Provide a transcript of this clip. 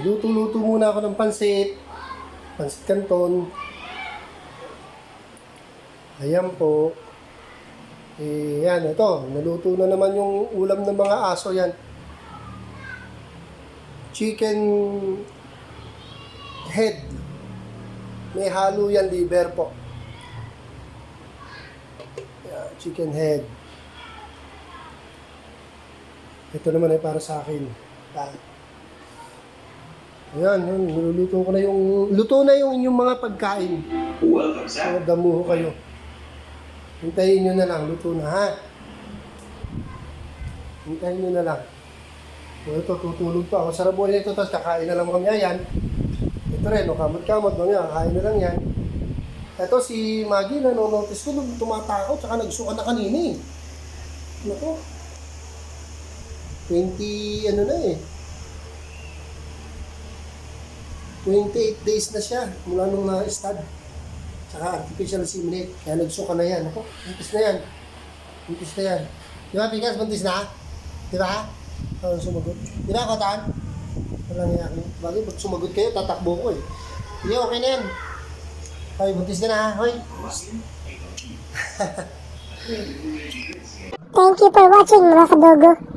Luto-luto muna ako ng pansit canton. Ayan po. Yan, ito. Naluto na naman yung ulam ng mga aso yan. Chicken head. May halo yan, liver po. Yan, chicken head. Ito naman ay para sa akin. Ayan, niluluto ko na yung... Luto na yung inyong mga pagkain. Welcome, sir. Damuho kayo. Hintayin nyo na lang, luto na ha. Hintayin nyo na lang. Ito, tutulog pa ako. Sarap buhay nito, tapos kakain na lang kami. Ayan. Ito rin, kamot-kamot. Kakain na lang yan. Ito si Maggie, nanonotice ko, tumatakot, saka nagsuka na kanina eh. Ano to? 20, ano na eh. 28 days na siya mula nung na-stud. Saka artificial inseminate. Kaya nagsuka na yan. Ako, buntis na yan. Buntis na yan. Di ba, Pikas? Buntis na? Di ba? Ano sumagot? Di ba, Kotan? Walang iyakin. Bagay, pag sumagot kayo, tatakbo ko eh. Hindi, okay na yan. Hoy, buntis na na ha. Hoy. Thank you for watching mga kadogo.